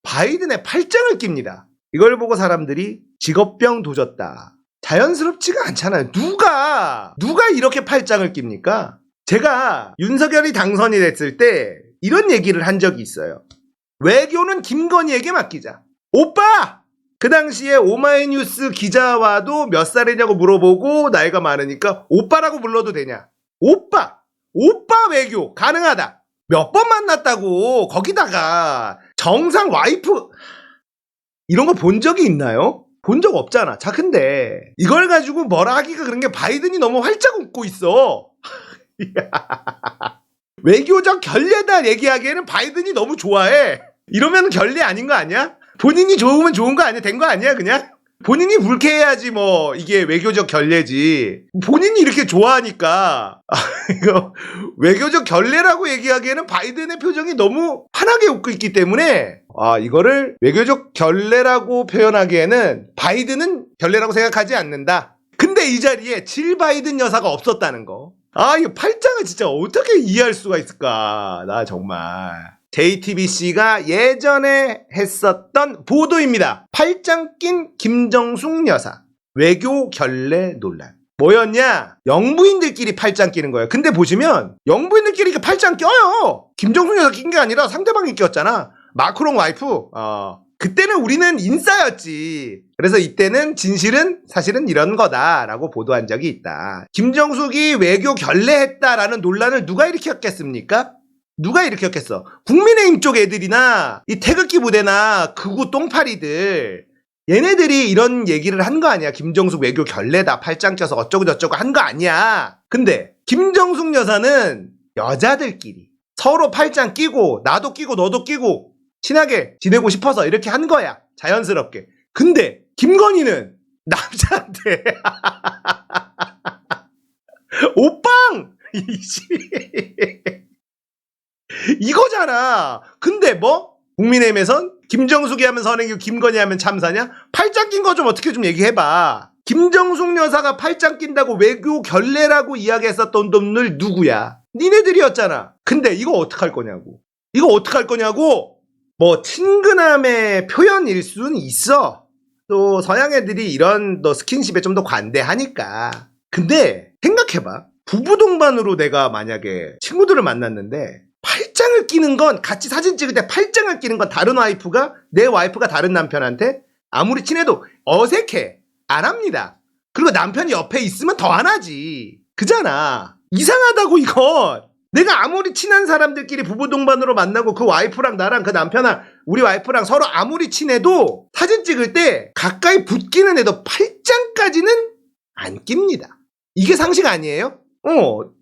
바이든의 팔짱을 낍니다. 이걸 보고 사람들이 직업병 도졌다. 자연스럽지가 않잖아요. 누가 이렇게 팔짱을 낍니까? 제가 윤석열이 당선이 됐을 때 이런 얘기를 한 적이 있어요. 외교는 김건희에게 맡기자. 오빠! 그 당시에 오마이뉴스 기자와도 몇 살이냐고 물어보고 나이가 많으니까 오빠라고 불러도 되냐. 오빠 외교 가능하다. 몇 번 만났다고. 거기다가 정상 와이프 이런 거 본 적이 있나요? 본 적 없잖아. 자, 근데 이걸 가지고 뭐라 하기가 그런 게 바이든이 너무 활짝 웃고 있어. 외교적 결례다 얘기하기에는 바이든이 너무 좋아해. 이러면 결례 아닌 거 아니야? 본인이 좋으면 좋은 거 아니야? 된 거 아니야 그냥? 본인이 불쾌해야지 뭐 이게 외교적 결례지. 본인이 이렇게 좋아하니까 이거 외교적 결례라고 얘기하기에는 바이든의 표정이 너무 환하게 웃고 있기 때문에 이거를 외교적 결례라고 표현하기에는 바이든은 결례라고 생각하지 않는다. 근데 이 자리에 질 바이든 여사가 없었다는 거. 이 팔짱을 진짜 어떻게 이해할 수가 있을까. 나 정말. JTBC가 예전에 했었던 보도입니다. 팔짱 낀 김정숙 여사 외교 결례 논란. 뭐였냐? 영부인들끼리 팔짱 끼는 거예요. 근데 보시면 영부인들끼리 이렇게 팔짱 껴요. 김정숙 여사 낀 게 아니라 상대방이 꼈잖아. 마크롱 와이프. 그때는 우리는 인싸였지. 그래서 이때는 진실은 사실은 이런 거다라고 보도한 적이 있다. 김정숙이 외교 결례했다라는 논란을 누가 일으켰겠습니까? 누가 일으켰겠어? 국민의힘 쪽 애들이나 이 태극기 부대나 극우 똥파리들 얘네들이 이런 얘기를 한 거 아니야. 김정숙 외교 결례다. 팔짱 껴서 어쩌고 저쩌고 한 거 아니야. 근데 김정숙 여사는 여자들끼리 서로 팔짱 끼고 나도 끼고 너도 끼고 친하게 지내고 싶어서 이렇게 한 거야. 자연스럽게. 근데 김건희는 남자한테 오빵! 이거잖아. 근데 뭐? 국민의힘에선 김정숙이 하면 선행이고 김건희 하면 참사냐? 팔짱 낀 거 좀 어떻게 좀 얘기해봐. 김정숙 여사가 팔짱 낀다고 외교 결례라고 이야기했었던 놈들 누구야? 니네들이었잖아. 근데 이거 어떡할 거냐고. 이거 어떡할 거냐고. 뭐 친근함의 표현일 수는 있어. 또 서양 애들이 이런 스킨십에 좀 더 관대하니까. 근데 생각해봐. 부부 동반으로 내가 만약에 친구들을 만났는데 팔짱을 끼는 건 같이 사진 찍을 때 팔짱을 끼는 건 다른 와이프가 내 와이프가 다른 남편한테 아무리 친해도 어색해. 안 합니다. 그리고 남편이 옆에 있으면 더 안 하지. 그잖아. 이상하다고 이건. 내가 아무리 친한 사람들끼리 부부 동반으로 만나고 그 와이프랑 나랑 그 남편랑 우리 와이프랑 서로 아무리 친해도 사진 찍을 때 가까이 붙기는 해도 팔짱까지는 안 낍니다. 이게 상식 아니에요?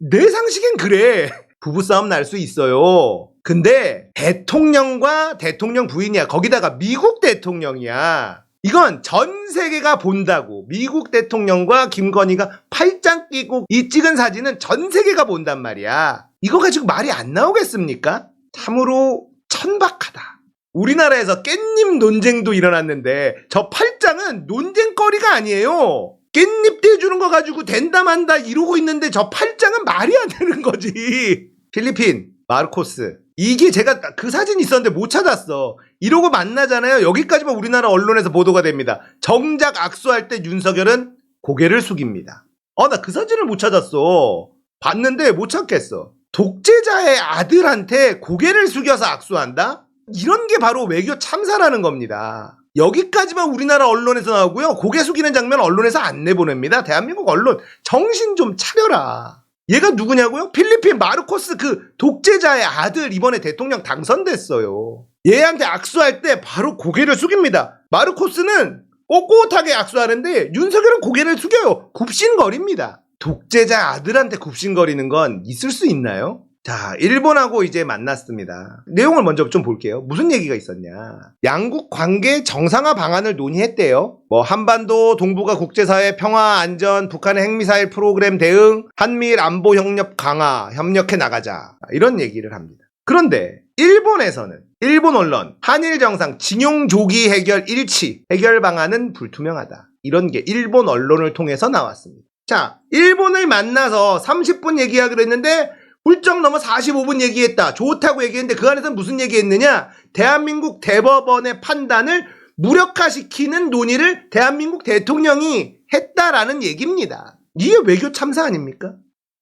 내 상식엔 그래. 부부싸움 날 수 있어요. 근데 대통령과 대통령 부인이야. 거기다가 미국 대통령이야. 이건 전 세계가 본다고. 미국 대통령과 김건희가 팔짱 끼고 이 찍은 사진은 전 세계가 본단 말이야. 이거 가지고 말이 안 나오겠습니까? 참으로 천박하다. 우리나라에서 깻잎 논쟁도 일어났는데 저 팔짱은 논쟁거리가 아니에요. 깻잎 떼주는 거 가지고 된다 만다 이러고 있는데 저 팔짱은 말이 안 되는 거지. 필리핀 마르코스. 이게 제가 그 사진 있었는데 못 찾았어. 이러고 만나잖아요. 여기까지만 우리나라 언론에서 보도가 됩니다. 정작 악수할 때 윤석열은 고개를 숙입니다. 나 그 사진을 못 찾았어. 봤는데 못 찾겠어. 독재자의 아들한테 고개를 숙여서 악수한다? 이런 게 바로 외교 참사라는 겁니다. 여기까지만 우리나라 언론에서 나오고요. 고개 숙이는 장면 언론에서 안 내보냅니다. 대한민국 언론 정신 좀 차려라. 얘가 누구냐고요? 필리핀 마르코스 그 독재자의 아들 이번에 대통령 당선됐어요. 얘한테 악수할 때 바로 고개를 숙입니다. 마르코스는 꼿꼿하게 악수하는데 윤석열은 고개를 숙여요. 굽신거립니다. 독재자 아들한테 굽신거리는 건 있을 수 있나요? 자, 일본하고 이제 만났습니다. 내용을 먼저 좀 볼게요. 무슨 얘기가 있었냐. 양국 관계 정상화 방안을 논의했대요. 한반도 동북아 국제사회 평화 안전 북한의 핵미사일 프로그램 대응 한미일 안보 협력 강화 협력해 나가자 이런 얘기를 합니다. 그런데 일본에서는 일본 언론 한일 정상 징용 조기 해결 일치 해결 방안은 불투명하다. 이런 게 일본 언론을 통해서 나왔습니다. 자, 일본을 만나서 30분 얘기하기로 했는데 훌쩍 넘어 45분 얘기했다. 좋다고 얘기했는데 그 안에서 무슨 얘기했느냐? 대한민국 대법원의 판단을 무력화시키는 논의를 대한민국 대통령이 했다라는 얘기입니다. 이게 외교 참사 아닙니까?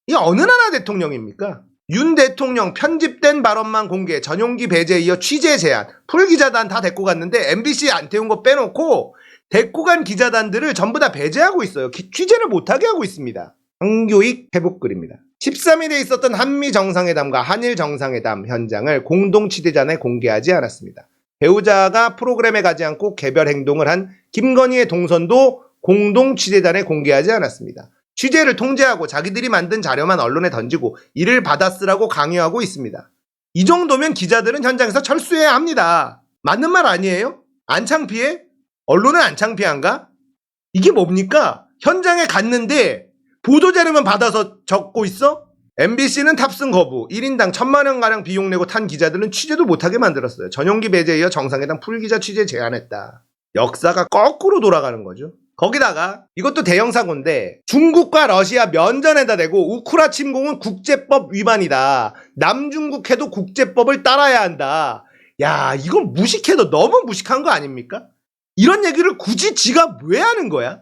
이게 어느 나라 대통령입니까? 윤 대통령 편집된 발언만 공개, 전용기 배제에 이어 취재 제한, 풀기자단 다 데리고 갔는데 MBC 안 태운 거 빼놓고 데리고 간 기자단들을 전부 다 배제하고 있어요. 취재를 못하게 하고 있습니다. 황교익 회복글입니다. 13일에 있었던 한미 정상회담과 한일 정상회담 현장을 공동 취재단에 공개하지 않았습니다. 배우자가 프로그램에 가지 않고 개별 행동을 한 김건희의 동선도 공동 취재단에 공개하지 않았습니다. 취재를 통제하고 자기들이 만든 자료만 언론에 던지고 이를 받아 쓰라고 강요하고 있습니다. 이 정도면 기자들은 현장에서 철수해야 합니다. 맞는 말 아니에요? 안 창피해? 언론은 안 창피한가? 이게 뭡니까? 현장에 갔는데 보도자료만 받아서 적고 있어? MBC는 탑승 거부, 1인당 1,000만 원가량 비용 내고 탄 기자들은 취재도 못하게 만들었어요. 전용기 배제에 이어 정상회담 풀기자 취재 제안했다. 역사가 거꾸로 돌아가는 거죠. 거기다가 이것도 대형 사고인데 중국과 러시아 면전에다 대고 우크라 침공은 국제법 위반이다. 남중국 해도 국제법을 따라야 한다. 야, 이건 무식해도 너무 무식한 거 아닙니까? 이런 얘기를 굳이 지가 왜 하는 거야?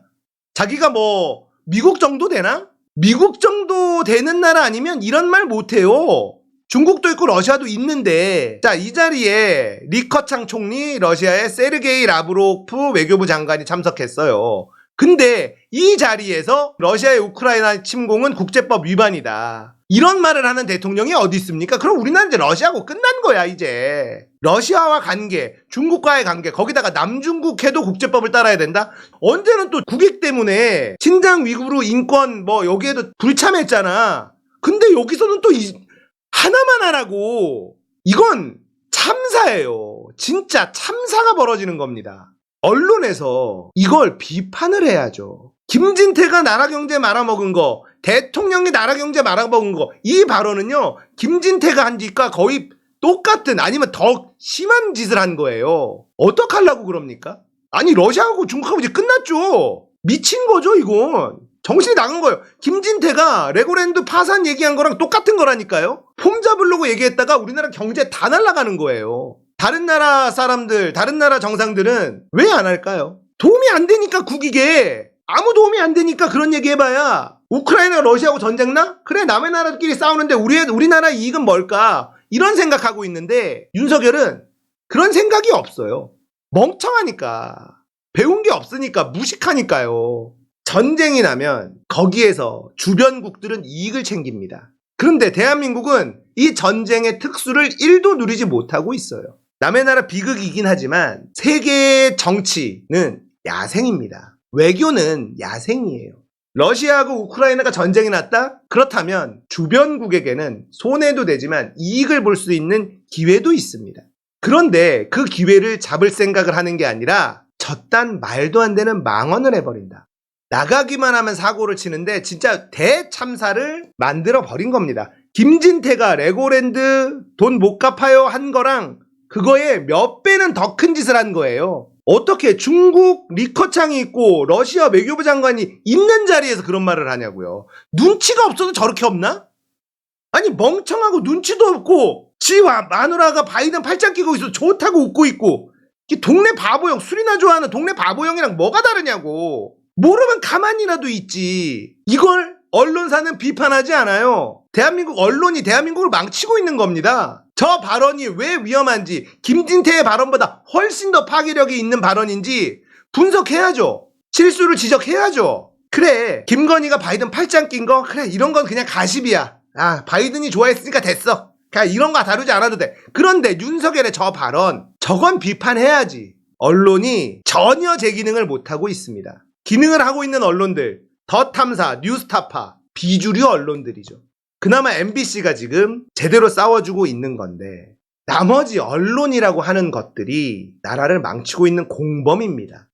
자기가 뭐 미국 정도 되나? 미국 정도 되는 나라 아니면 이런 말 못해요. 중국도 있고 러시아도 있는데, 자, 이 자리에 리커창 총리, 러시아의 세르게이 라브로프 외교부 장관이 참석했어요. 근데 이 자리에서 러시아의 우크라이나 침공은 국제법 위반이다. 이런 말을 하는 대통령이 어디 있습니까? 그럼 우리나라는 이제 러시아하고 끝난 거야, 이제. 러시아와 관계, 중국과의 관계, 거기다가 남중국 해도 국제법을 따라야 된다? 언제는 또 국익 때문에 신장 위구르 인권 뭐 여기에도 불참했잖아. 근데 여기서는 또 하나만 하라고. 이건 참사예요. 진짜 참사가 벌어지는 겁니다. 언론에서 이걸 비판을 해야죠. 김진태가 나라경제 말아먹은 거, 대통령이 나라경제 말아먹은 거, 이 발언은요, 김진태가 한 짓과 거의 똑같은 아니면 더 심한 짓을 한 거예요. 어떡하려고 그럽니까? 아니, 러시아하고 중국하고 이제 끝났죠. 미친 거죠, 이건. 정신이 나간 거예요. 김진태가 레고랜드 파산 얘기한 거랑 똑같은 거라니까요. 폼 잡으려고 얘기했다가 우리나라 경제 다 날아가는 거예요. 다른 나라 사람들, 다른 나라 정상들은 왜 안 할까요? 도움이 안 되니까 국익에. 아무 도움이 안 되니까 그런 얘기 해봐야. 우크라이나 러시아하고 전쟁 나? 그래, 남의 나라끼리 싸우는데 우리나라 이익은 뭘까? 이런 생각하고 있는데 윤석열은 그런 생각이 없어요. 멍청하니까. 배운 게 없으니까 무식하니까요. 전쟁이 나면 거기에서 주변국들은 이익을 챙깁니다. 그런데 대한민국은 이 전쟁의 특수를 1도 누리지 못하고 있어요. 남의 나라 비극이긴 하지만 세계의 정치는 야생입니다. 외교는 야생이에요. 러시아하고 우크라이나가 전쟁이 났다? 그렇다면 주변국에게는 손해도 되지만 이익을 볼 수 있는 기회도 있습니다. 그런데 그 기회를 잡을 생각을 하는 게 아니라 저딴 말도 안 되는 망언을 해버린다. 나가기만 하면 사고를 치는데 진짜 대참사를 만들어 버린 겁니다. 김진태가 레고랜드 돈 못 갚아요 한 거랑 그거에 몇 배는 더 큰 짓을 한 거예요. 어떻게 중국 리커창이 있고 러시아 외교부 장관이 있는 자리에서 그런 말을 하냐고요. 눈치가 없어도 저렇게 없나? 아니, 멍청하고 눈치도 없고 지 마누라가 바이든 팔짱 끼고 있어 좋다고 웃고 있고, 동네 바보형, 술이나 좋아하는 동네 바보형이랑 뭐가 다르냐고. 모르면 가만히라도 있지. 이걸 언론사는 비판하지 않아요. 대한민국 언론이 대한민국을 망치고 있는 겁니다. 저 발언이 왜 위험한지, 김진태의 발언보다 훨씬 더 파괴력이 있는 발언인지 분석해야죠. 실수를 지적해야죠. 그래, 김건희가 바이든 팔짱 낀 거, 그래, 이런 건 그냥 가십이야. 아, 바이든이 좋아했으니까 됐어. 그냥 이런 거 다루지 않아도 돼. 그런데 윤석열의 저 발언, 저건 비판해야지. 언론이 전혀 제 기능을 못하고 있습니다. 기능을 하고 있는 언론들, 더 탐사, 뉴스타파, 비주류 언론들이죠. 그나마 MBC가 지금 제대로 싸워주고 있는 건데, 나머지 언론이라고 하는 것들이 나라를 망치고 있는 공범입니다.